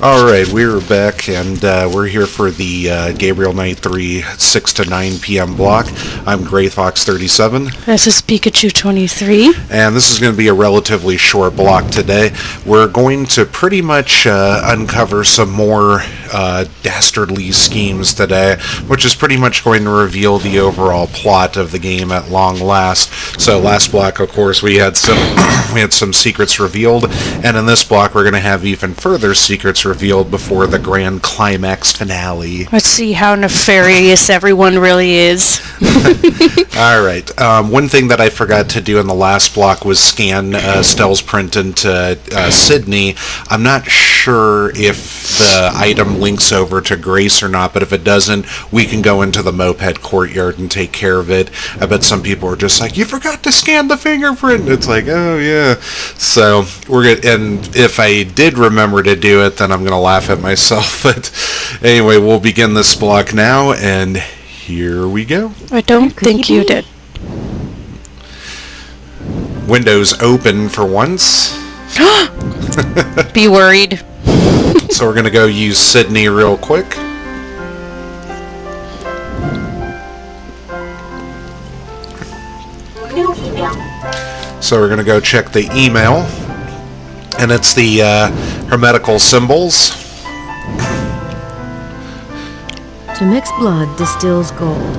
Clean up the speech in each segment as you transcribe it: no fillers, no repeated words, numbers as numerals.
Alright, we're back, and we're here for the Gabriel Knight 3 6 to 9 p.m. block. I'm GrayFox37. This is Pikachu23. And this is going to be a relatively short block today. We're going to pretty much uncover some more dastardly schemes today, which is pretty much going to reveal the overall plot of the game at long last. So last block, of course, we had some secrets revealed, and in this block we're going to have even further secrets revealed before the grand climax finale. Let's see how nefarious everyone really is. Alright, one thing that I forgot to do in the last block was scan Estelle's print into Sydney. I'm not sure if the item links over to Grace or not, but if it doesn't, we can go into the moped courtyard and take care of it. I bet some people are just like, you forgot to scan the fingerprint! It's like, oh yeah. So, we're good. And if I did remember to do it, then I'm going to laugh at myself. But anyway, we'll begin this block now, and here we go. I don't think you did. Windows open for once. Be worried. So we're going to go use Sydney real quick. So we're going to go check the email. And it's the hermetical symbols. To mix blood distills gold.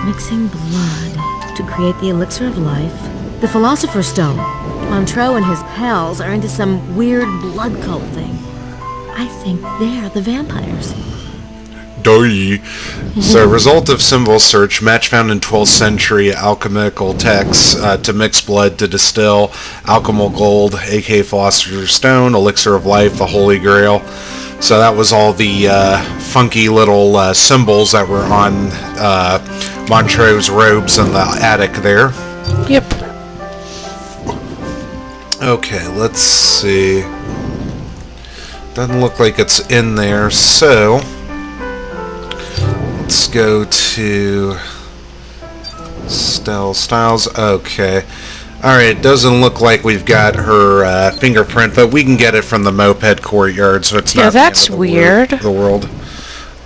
Mixing blood to create the elixir of life. The Philosopher's Stone. Montreux and his pals are into some weird blood cult thing. I think they're the vampires. Doi. So, result of symbol search, match found in 12th century alchemical texts to mix blood to distill alchemical gold, aka Philosopher's Stone, elixir of life, the Holy Grail. So that was all the funky little symbols that were on Montreux's robes in the attic there. Yep. Okay, let's see. Doesn't look like it's in there, so let's go to Estelle Styles. Okay. Alright, doesn't look like we've got her fingerprint, but we can get it from the moped courtyard, so it's not that's weird. The world.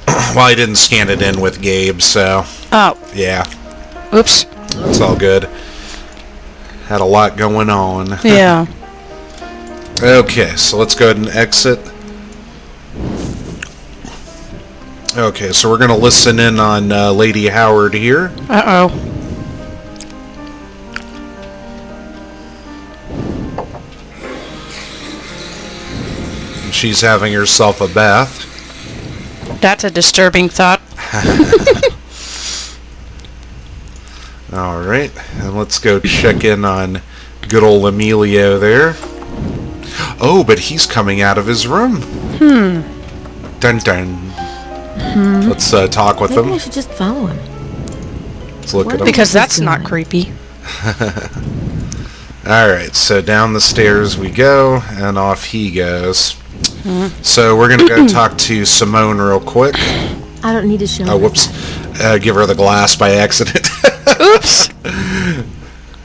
Well, I didn't scan it in with Gabe, so Oh. yeah. Oops. It's all good. Had a lot going on. Yeah. Okay, so let's go ahead and exit. Okay, so we're going to listen in on Lady Howard here. Uh-oh. She's having herself a bath. That's a disturbing thought. Alright, and let's go check in on good old Emilio there. Oh, but he's coming out of his room. Dun dun. Let's talk with Maybe him. I should just follow him. Let's look at him. Because that's not creepy. Alright, so down the stairs we go, and off he goes. So we're going to go talk to Simone real quick. I don't need to show Oh, whoops. Give her the glass by accident. Oops.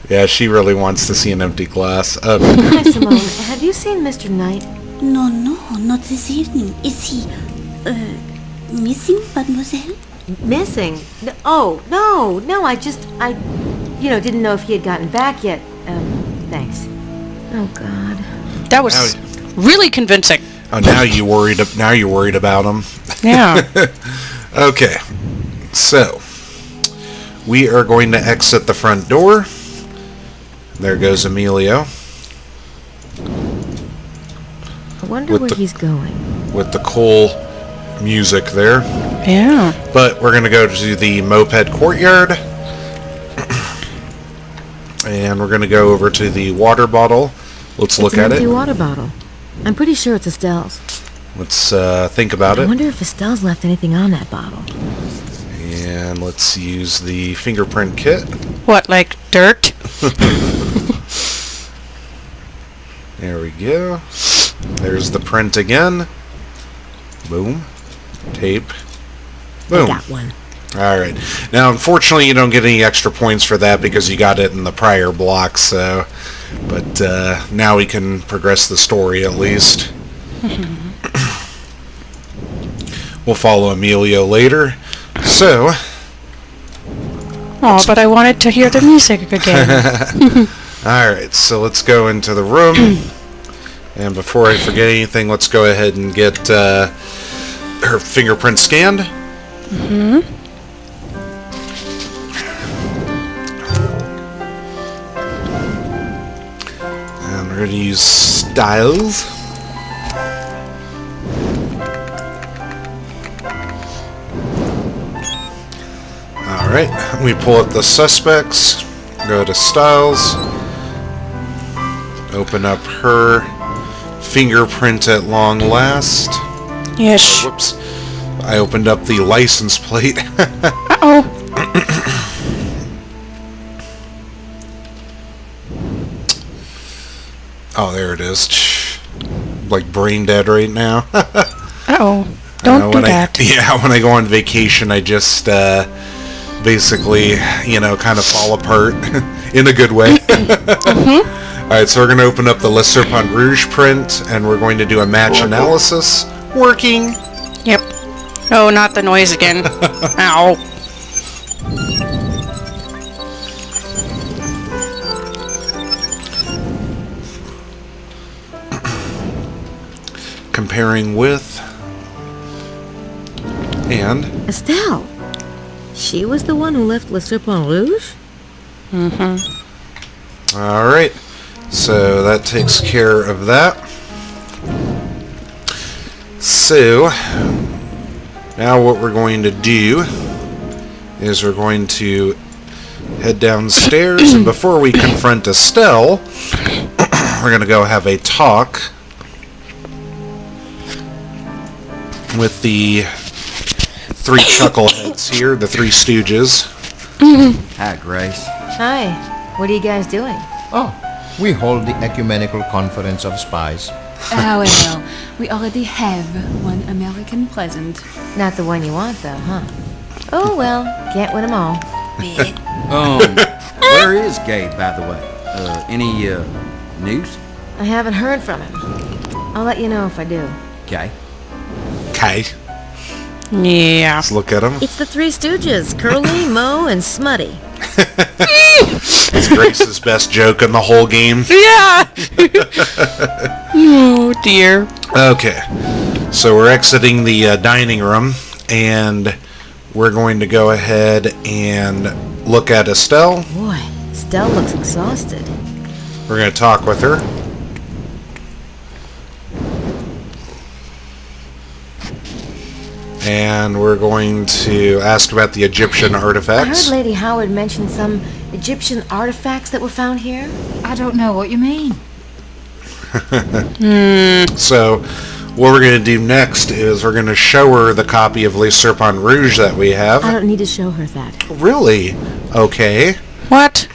Yeah, she really wants to see an empty glass. Okay. Hi, Simone. Have you seen Mr. Knight? No, not this evening. Is he, missing, mademoiselle? Missing? Oh, no, I didn't know if he had gotten back yet. Thanks. Oh, God. That was really convincing. Oh, now you're worried about him. Yeah. Okay. So, we are going to exit the front door. There goes Emilio. I wonder where he's going. With the cool music there. Yeah. But we're going to go to the moped courtyard. And we're going to go over to the water bottle. Let's look at It's an empty it. water bottle. I'm pretty sure it's Estelle's. Let's think about I it. wonder if Estelle's left anything on that bottle. And let's use the fingerprint kit. What, like dirt? There we go. There's the print again. Boom. Tape. Boom. I got one. Alright. Now, unfortunately, you don't get any extra points for that because you got it in the prior block, so... But now we can progress the story, at least. we'll follow Emilio later. So, Oh, but I wanted to hear the music again. alright, so let's go into the room. And before I forget anything, let's go ahead and get her fingerprint scanned. Mm-hmm. And we're going to use Styles. Alright, we pull up the suspects, go to Styles, open up her fingerprint at long last. Yes. Whoops. I opened up the license plate. Uh-oh. Oh, there it is. Like brain dead right now. Uh-oh. Don't do that. When I go on vacation, I just basically, kind of fall apart in a good way. Alright, so we're going to open up the Le Serpent Rouge print, and we're going to do a match analysis. Working. Yep. Oh, not the noise again. Ow. Comparing with... And... Estelle! She was the one who left Le Serpent Rouge? Mm-hmm. Alright, so that takes care of that. So, now what we're going to do is we're going to head downstairs, and before we confront Estelle, we're going to go have a talk with the three chuckleheads here, the three stooges. Hi, Grace. Hi. What are you guys doing? Oh, we hold the Ecumenical Conference of Spies. However, we already have one American present. Not the one you want, though, huh? Oh, well. Can't win them all. Where is Gabe, by the way? Any news? I haven't heard from him. I'll let you know if I do. Okay. Okay, Yeah. let's look at them. It's the Three Stooges. Curly, Moe, and Smutty. It's Grace's best joke in the whole game. Yeah. Oh, dear. Okay, so we're exiting the dining room, and we're going to go ahead and look at Estelle. Boy, Estelle looks exhausted. We're going to talk with her. And we're going to ask about the Egyptian I heard artifacts. Lady Howard mention some Egyptian artifacts that were found here. I don't know what you mean. So, what we're going to do next is we're going to show her the copy of Le Serpent Rouge that we have. I don't need to show her that. Really? Okay. What?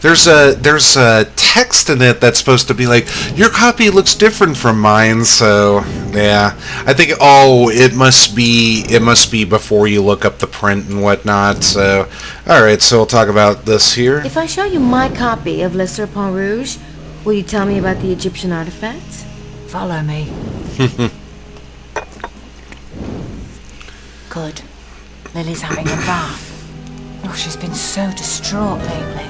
There's a text in it that's supposed to be like, your copy looks different from mine, so yeah. I think it must be before you look up the print and whatnot, so alright, so we'll talk about this here. If I show you my copy of Le Serpent Rouge, will you tell me about the Egyptian artifacts? Follow me. Good. Lily's having a bath. Oh, she's been so distraught lately.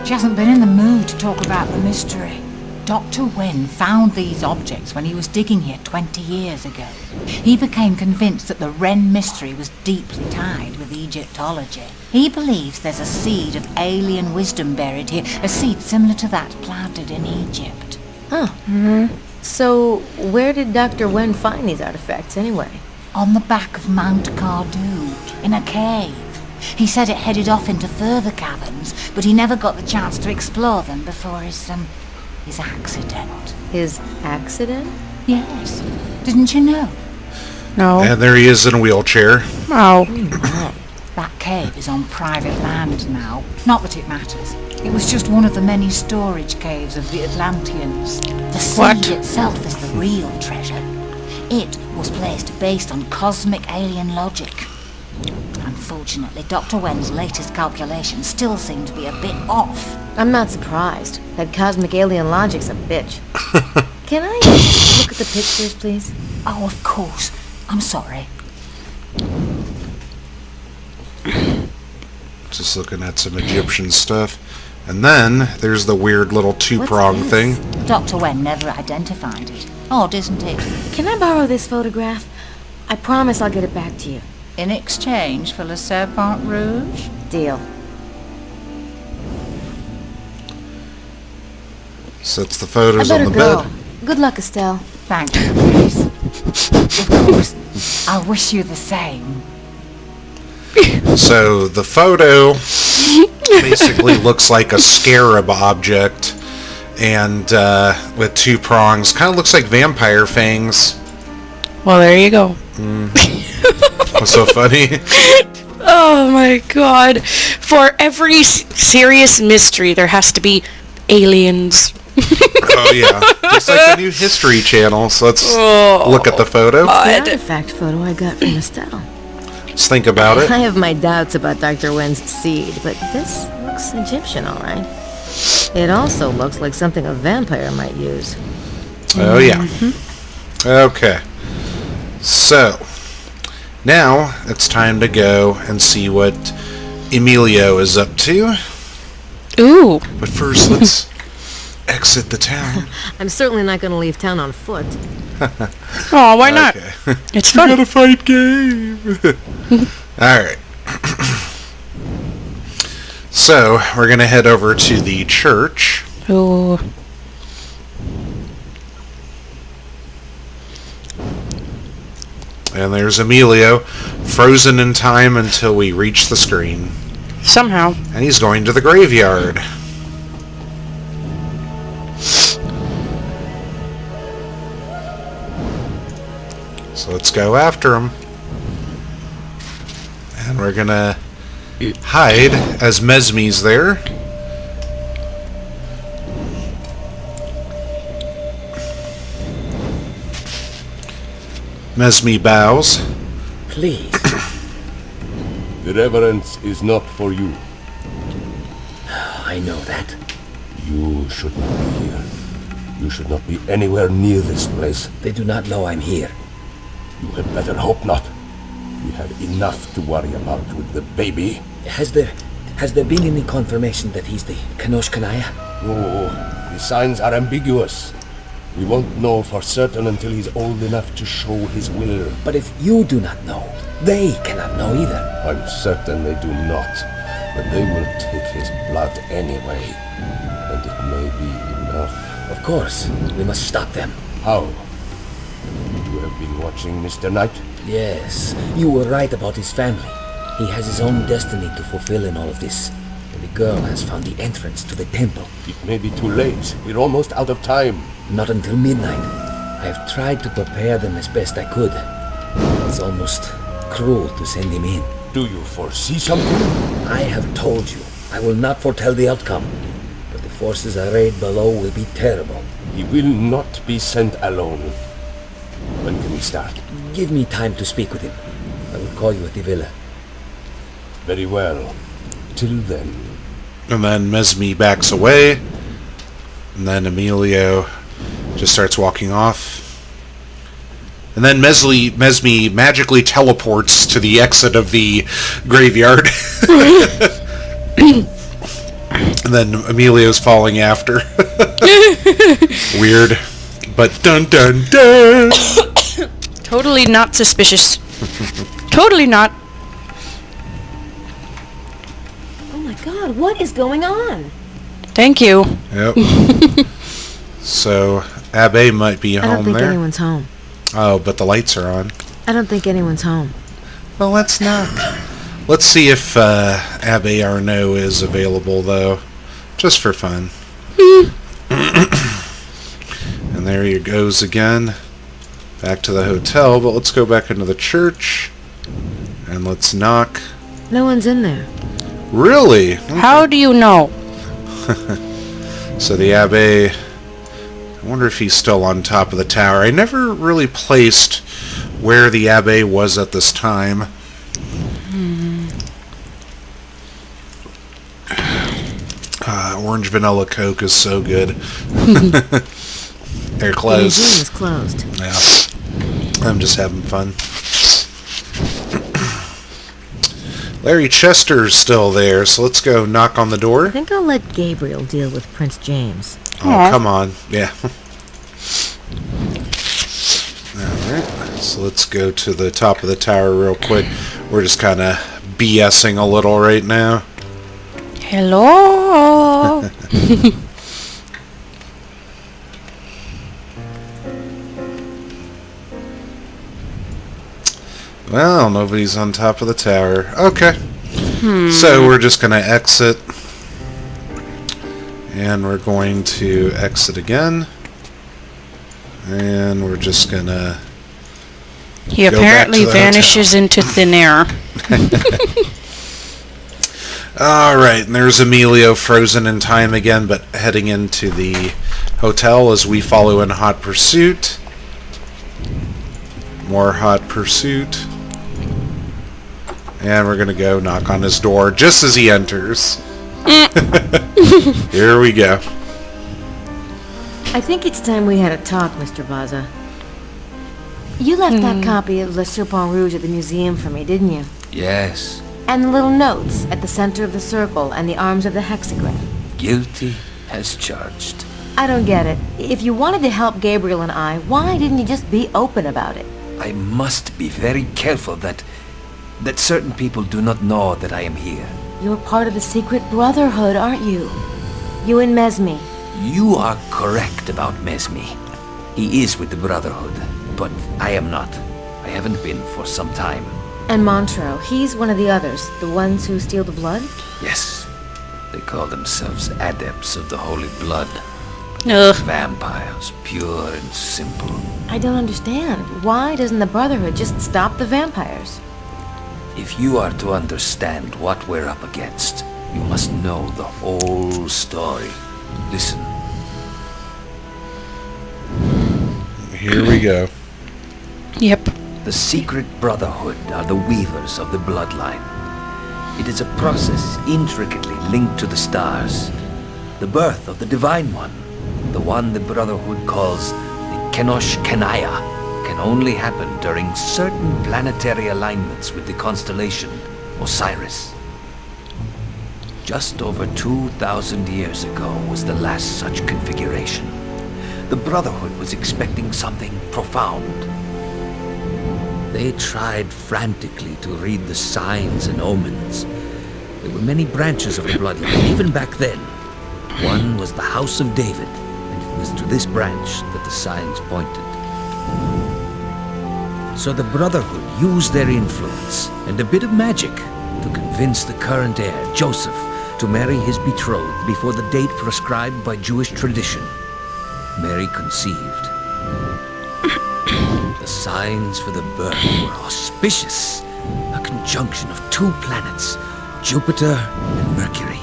She hasn't been in the mood to talk about the mystery. Dr. Wen found these objects when he was digging here 20 years ago. He became convinced that the Wren mystery was deeply tied with Egyptology. He believes there's a seed of alien wisdom buried here, a seed similar to that planted in Egypt. Huh. So, where did Dr. Wen find these artifacts anyway? On the back of Mount Cardew, in a cave. He said it headed off into further caverns, but he never got the chance to explore them before his accident. His accident? Yes. Didn't you know? No. And there he is in a wheelchair. Oh. That cave is on private land now. Not that it matters. It was just one of the many storage caves of the Atlanteans. The seed What? itself is the real treasure. It was placed based on cosmic alien logic. Unfortunately, Dr. Wen's latest calculations still seem to be a bit off. I'm not surprised. That cosmic alien logic's a bitch. Can I look at the pictures, please? Oh, of course. I'm sorry. Just looking at some Egyptian stuff. And then there's the weird little two-prong What's thing. this? Dr. Wen never identified it. Odd, isn't it? Can I borrow this photograph? I promise I'll get it back to you. In exchange for Le Serpent Rouge? Deal. Sets the I photos on better the go. bed. Good luck, Estelle. Thank you, Grace. Of course. I wish you the same. So the photo basically looks like a scarab object, and with two prongs. Kind of looks like vampire fangs. Well, there you go. What's so funny? Oh my god. For every serious mystery, there has to be aliens. Oh yeah, just like the new History Channel. So let's look at the photo. The artifact photo I got from Estelle. Let's think about it. I have my doubts about Dr. Wen's seed, but this looks Egyptian, all right. It also looks like something a vampire might use. Oh yeah. Okay. So now it's time to go and see what Emilio is up to. Ooh. But first, let's exit the town. I'm certainly not going to leave town on foot. Oh, why not? Okay. It's fun. Gotta fight game. Alright. So, we're gonna head over to the church. Ooh. And there's Emilio, frozen in time until we reach the screen. Somehow. And he's going to the graveyard. So let's go after him. And we're gonna hide as Mesme's there. Mesme bows. Please. The reverence is not for you. I know that. You should not be here. You should not be anywhere near this place. They do not know I'm here. You had better hope not. We have enough to worry about with the baby. Has there been any confirmation that he's the Kanosh Kanaya? No, the signs are ambiguous. We won't know for certain until he's old enough to show his will. But if you do not know, they cannot know either. I'm certain they do not. But they will take his blood anyway. And it may be enough. Of course, we must stop them. How? You have been watching Mr. Knight? Yes, you were right about his family. He has his own destiny to fulfill in all of this. And the girl has found the entrance to the temple. It may be too late. We're almost out of time. Not until midnight. I have tried to prepare them as best I could. It's almost cruel to send him in. Do you foresee something? I have told you, I will not foretell the outcome. But the forces arrayed below will be terrible. He will not be sent alone. When can we start? Give me time to speak with him. I will call you at the villa. Very well. Till then. And then Mesme backs away. And then Emilio just starts walking off. And then Mesme magically teleports to the exit of the graveyard. And then Emilio's falling after. Weird. But dun dun dun! Totally not suspicious. Totally not. Oh my god, what is going on? Thank you. Yep. So, Abbe might be I don't home think there. anyone's home. Oh, but the lights are on. I don't think anyone's home. Well, let's knock. Let's see if Abbe Arnaud is available, though. Just for fun. And there he goes again. Back to the hotel, but let's go back into the church. And let's knock. No one's in there. Really? How do you know? So the Abbe... I wonder if he's still on top of the tower. I never really placed where the Abbe was at this time. Orange vanilla Coke is so good. They're The closed. museum is closed. Yeah. I'm just having fun. Larry Chester's still there, so let's go knock on the I door. think I'll let Gabriel deal with Prince James. Oh, come on. Yeah. Alright, so let's go to the top of the tower real quick. We're just kind of BSing a little right now. Hello. Well, nobody's on top of the tower. Okay. So we're just going to exit. And we're going to exit again. And we're just going to... He Go back apparently to the vanishes into thin air. Alright, and there's Emilio frozen in time again, but heading into the hotel as we follow in hot pursuit. More hot pursuit. And we're going to go knock on his door just as he enters. Here we go. I think it's time we had a talk, Mr. Baza. You left that copy of Le Serpent Rouge at the museum for me, didn't you? Yes. And the little notes at the center of the circle and the arms of the hexagram. Guilty as charged. I don't get it. If you wanted to help Gabriel and I, why didn't you just be open about it? I must be very careful that certain people do not know that I am here. You're part of the secret brotherhood, aren't you? You and Mesme. You are correct about Mesme. He is with the Brotherhood, but I am not. I haven't been for some time. And Montreux, he's one of the others, the ones who steal the blood? Yes. They call themselves adepts of the holy blood. Ugh. Vampires, pure and simple. I don't understand. Why doesn't the Brotherhood just stop the vampires? If you are to understand what we're up against, you must know the whole story. Listen. Here we go. Yep. The secret brotherhood are the weavers of the bloodline. It is a process intricately linked to the stars. The birth of the Divine One, the one the Brotherhood calls the Kenosh Kenaya, can only happen during certain planetary alignments with the constellation Osiris. Just over 2,000 years ago was the last such configuration. The Brotherhood was expecting something profound. They tried frantically to read the signs and omens. There were many branches of the bloodline, even back then. One was the House of David, and it was to this branch that the signs pointed. So the Brotherhood used their influence and a bit of magic to convince the current heir, Joseph, to marry his betrothed before the date prescribed by Jewish tradition. Mary conceived. The signs for the birth were auspicious, a conjunction of two planets, Jupiter and Mercury.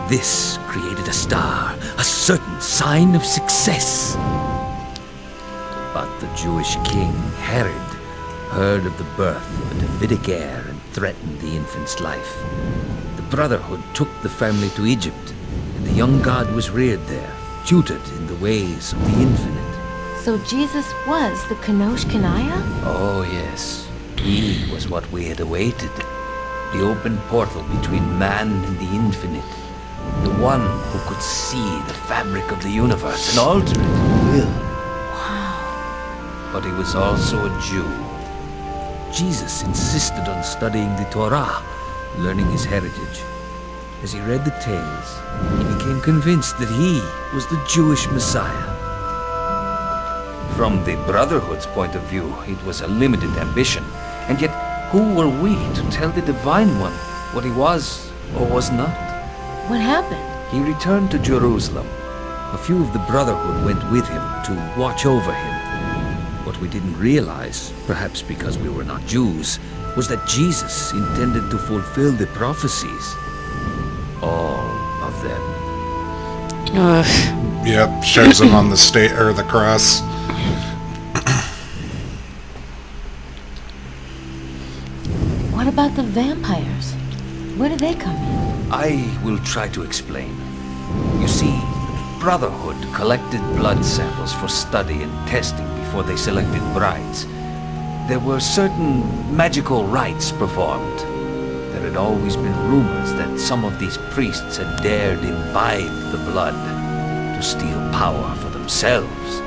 This created a star, a certain sign of success. But the Jewish king, Herod, heard of the birth of a Davidic heir and threatened the infant's life. The Brotherhood took the family to Egypt, and the young god was reared there, tutored in the ways of the infinite. So Jesus was the Kenosh Kenaya? Oh yes, he was what we had awaited. The open portal between man and the infinite. The one who could see the fabric of the universe and alter it at will. Wow. But he was also a Jew. Jesus insisted on studying the Torah, learning his heritage. As he read the tales, he became convinced that he was the Jewish Messiah. From the Brotherhood's point of view, it was a limited ambition. And yet, who were we to tell the Divine One what he was or was not? What happened? He returned to Jerusalem. A few of the Brotherhood went with him to watch over him. What we didn't realize, perhaps because we were not Jews, was that Jesus intended to fulfill the prophecies. All of them. Ugh. Yep, shows him on the or the cross. What about the vampires? Where did they come in? I will try to explain. You see, the Brotherhood collected blood samples for study and testing before they selected brides. there were certain magical rites performed. There had always been rumors that some of these priests had dared imbibe the blood to steal power for themselves.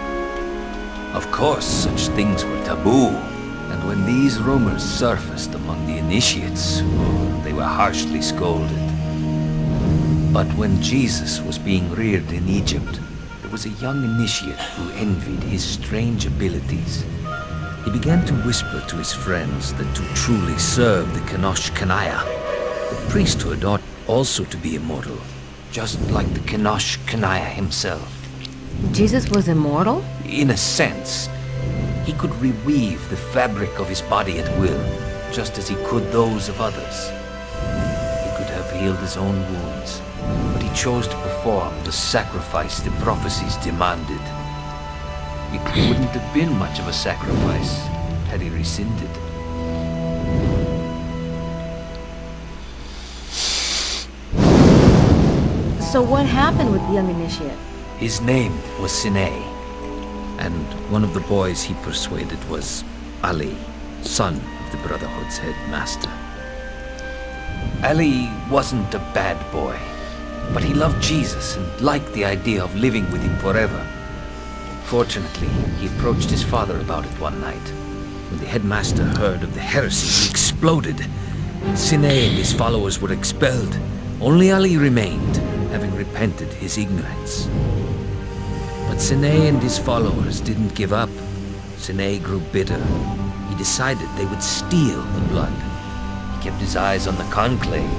Of course, such things were taboo, and when these rumors surfaced among the initiates, they were harshly scolded. But when Jesus was being reared in Egypt, there was a young initiate who envied his strange abilities. He began to whisper to his friends that to truly serve the Kenosh Kanaya, the priesthood ought also to be immortal, just like the Kenosh Kanaya himself. Jesus was immortal? In a sense, he could reweave the fabric of his body at will, just as he could those of others. He could have healed his own wounds, but he chose to perform the sacrifice the prophecies demanded. It wouldn't have been much of a sacrifice had he rescinded. So what happened with the young initiate? His name was Sine, and one of the boys he persuaded was Ali, son of the Brotherhood's headmaster. Ali wasn't a bad boy, but he loved Jesus and liked the idea of living with him forever. Fortunately, he approached his father about it one night. When the headmaster heard of the heresy, he exploded. Sine and his followers were expelled. Only Ali remained, having repented his ignorance. But Sine and his followers didn't give up. Sine grew bitter. He decided they would steal the blood. He kept his eyes on the conclave,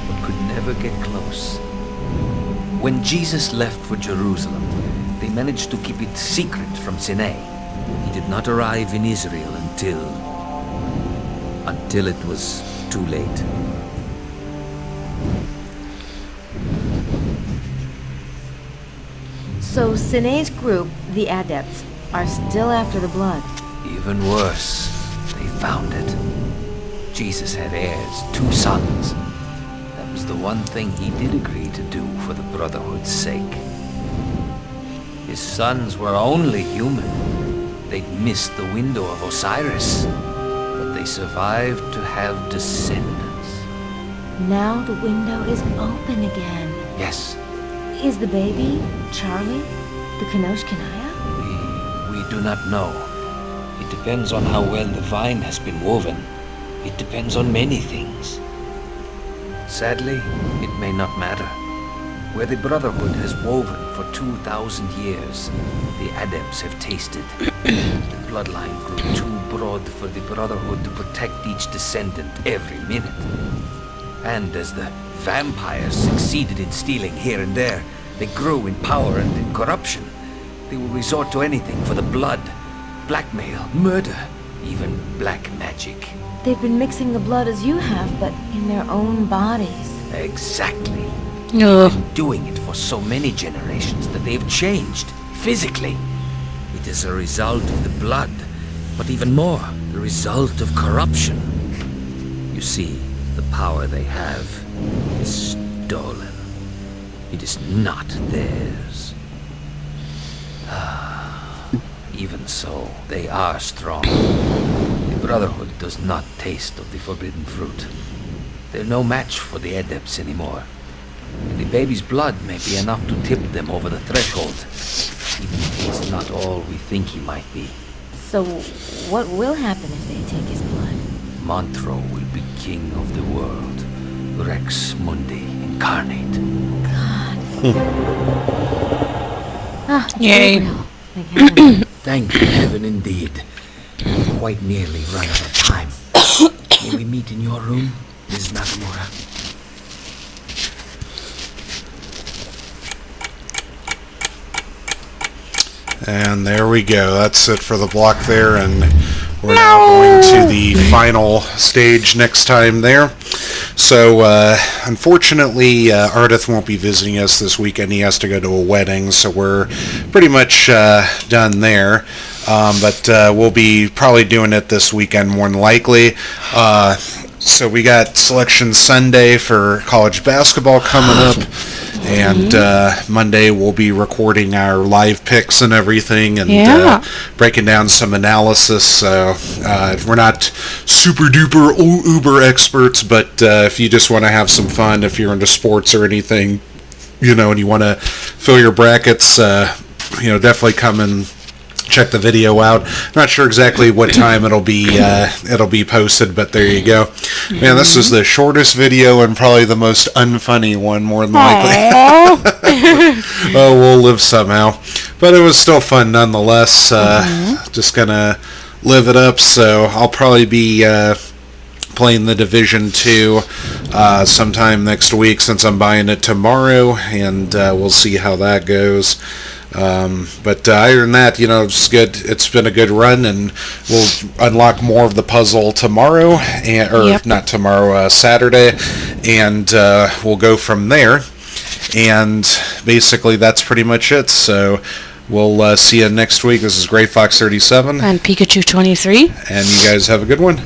but could never get close. When Jesus left for Jerusalem, they managed to keep it secret from Sine. He did not arrive in Israel until it was too late. So Sine's group, the Adepts, are still after the blood. Even worse, they found it. Jesus had heirs, 2 sons. That was the one thing he did agree to do for the Brotherhood's sake. His sons were only human. They'd missed the window of Osiris, but they survived to have descendants. Now the window is open again. Yes, Is the baby, Charlie, the Kenosh Kanaya? we do not know. It depends on how well the vine has been woven. It depends on many things. Sadly, it may not matter. Where the Brotherhood has woven for 2,000 years, the Adepts have tasted. The bloodline grew too broad for the Brotherhood to protect each descendant every minute. And as the vampires succeeded in stealing here and there, they grew in power and in corruption. They will resort to anything for the blood. Blackmail, murder, even black magic. They've been mixing the blood as you have, but in their own bodies. Exactly. Ugh. They've been doing it for so many generations that they've changed, physically. It is a result of the blood, but even more, the result of corruption. You see, the power they have is stolen. It is not theirs. Even so, they are strong. The Brotherhood does not taste of the forbidden fruit. They're no match for the Adepts anymore. And the baby's blood may be enough to tip them over the threshold, even if he's not all we think he might be. So what will happen if they take his blood? Montro will be king of the world. Rex Mundi incarnate. God. Yay. Gabriel. Thank heaven. Thank heaven indeed. We've quite nearly run out of time. May we meet in your room, Ms. Nakamura? And there we go. That's it for the block there, and we're now going to the final stage next time there. So, unfortunately, Ardith won't be visiting us this weekend. He has to go to a wedding, so we're pretty much done there. But we'll be probably doing it this weekend more than likely. So we got Selection Sunday for college basketball coming up. And Monday we'll be recording our live picks and everything, and breaking down some analysis. So we're not super duper uber experts, but if you just want to have some fun, if you're into sports or anything, and you want to fill your brackets, definitely come and check the video out. Not sure exactly what time it'll be posted, but there you go. Man, this is the shortest video and probably the most unfunny one, more than likely. Oh, we'll live somehow. But it was still fun nonetheless. Just gonna live it up, so I'll probably be playing the Division 2 sometime next week, since I'm buying it tomorrow, and we'll see how that goes. But other than that, it's good. It's been a good run, and we'll unlock more of the puzzle tomorrow, not tomorrow, Saturday, and we'll go from there. And basically, that's pretty much it. So we'll see you next week. This is Gray Fox 37 and Pikachu 23, and you guys have a good one.